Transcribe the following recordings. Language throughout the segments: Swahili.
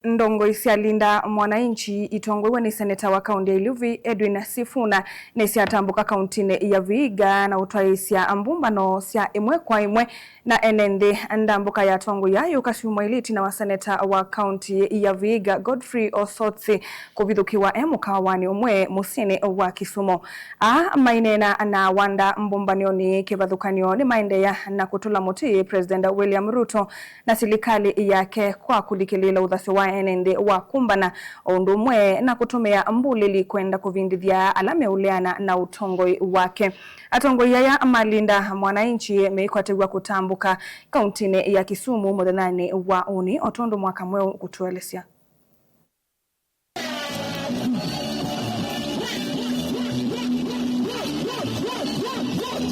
Ndongo isialinda mwananchi itongoiwe ni seneta wa kaunti ya Iluvi Edwin Sifuna nesiatambuka kauntini ya Vihiga na utwaisia ambumbano sia imwe kwa imwe na enende ndambuka ya tongo yayo kashumwa iliti na waseneta wa kaunti ya Vihiga Godfrey Osotsi kuvithukiwa mukawani umwe musini wa Kisumu. Mainena na wanda mbumbanioni kivathukanio ni maendeya na kutula muti President William Ruto na serikali yake kwa kulikilila uthasi wa enende wa kumbana ondumwe na kutumia mbulili kwenda kuvindithia alame uleana na utongoi wake. Atongoi yaya malinda mwananchi meikwategwa kutambuka kauntini ya Kisumu muthenani wa uni otondo mwaka mweu kutuelesya.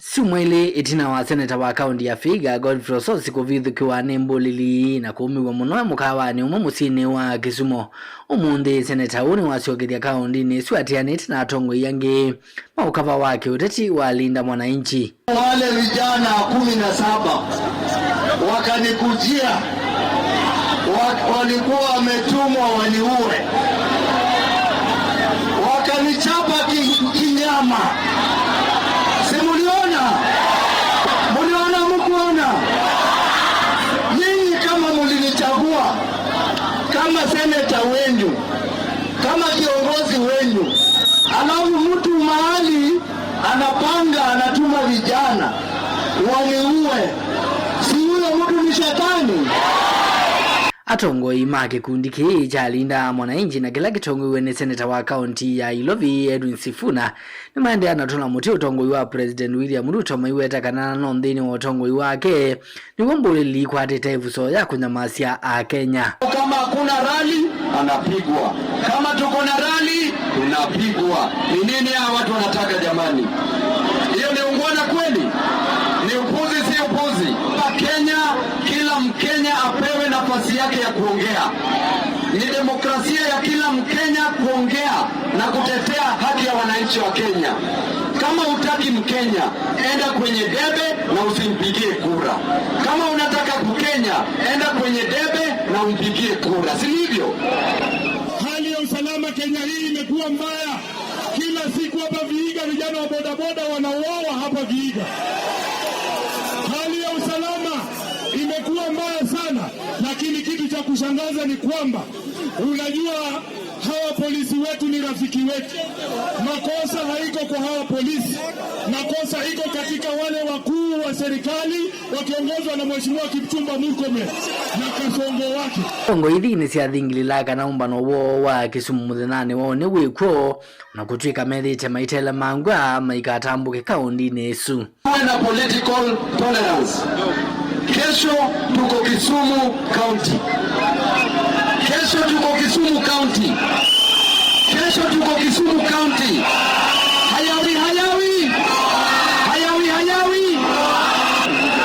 Sumwele itina wa seneta wa kaunti ya Vihiga Godfrey Osotsi kuvithukiwa ni mbulili na kuumiwa muno mukawani umwe musini wa Kisumu. Umundi seneta uni wasiokithia kaunti ni swatianite na atongoi yangi maukava wake uteti wa linda mwananchi. Wale vijana 17 wakanikujia, walikuwa wametumwa waniue, wakanichapa kinyama. Kama seneta wenyu, kama kiongozi wenyu, alafu mtu mahali anapanga anatuma vijana waniue, si huyo mtu ni shetani? Atongoi make kundi ki cha linda mwananchi na kila kitongoi ni seneta wa kaunti ya Iluvi Edwin Sifuna ni maende anatola muti utongoi wa President William Ruto maiweta kanana nondhini wa utongoi wake ni mbulili kwa tetevuso ya kunyamasia Kenya. Kama kuna rally anapigwa, kama tuko na rally tunapigwa. Ni nini hawa watu wanataka jamani? Hiyo ni ungwana kweli? Ni upuzi si upuzi? Kenya, kila Mkenya apewe nafasi yake ya kuongea. Ni demokrasia ya kila Mkenya kuongea na kutetea haki ya wananchi wa Kenya. Kama hutaki Mkenya, enda kwenye debe na usimpigie kura. Kama unataka Mkenya, enda kwenye debe na umpigie kura. Si hivyo? Hali ya usalama Kenya hii imekuwa mbaya. Kila siku hapa Vihiga vijana wa bodaboda wanauawa hapa Vihiga. Hali ya usalama imekuwa mbaya sana, lakini kitu cha kushangaza ni kwamba unajua hawa polisi wetu ni rafiki wetu. Makosa haiko kwa hawa polisi, makosa iko katika wale wakuu wa serikali wakiongozwa na Mheshimiwa Kipchumba Murkomen na kasongo wake. Ongo hithi ni siathingilila kana umbano wo wa Kisumu muthenani wo ni wikwo na kutwika methite maitele mangwa maikatambuke kaunti nesu. Na political tolerance. Kesho tuko Kisumu County. Kesho tuko Kisumu County. Kesho tuko Kisumu County. Hayawi.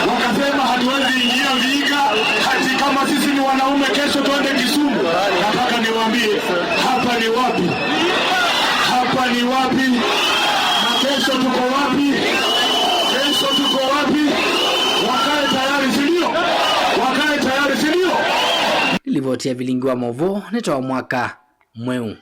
Wakasema hatuwezi ingia Vihiga hati kama sisi ni wanaume. Kesho tuende Kisumu. Nataka niwaambie hapa ni wapi? Hapa ni wapi? Na kesho tuko wapi? Kesho tuko wapi? Wakae tayari sindio? Wakae tayari sindio? Ilivotia vilingi wa movo netoa mwaka mweu.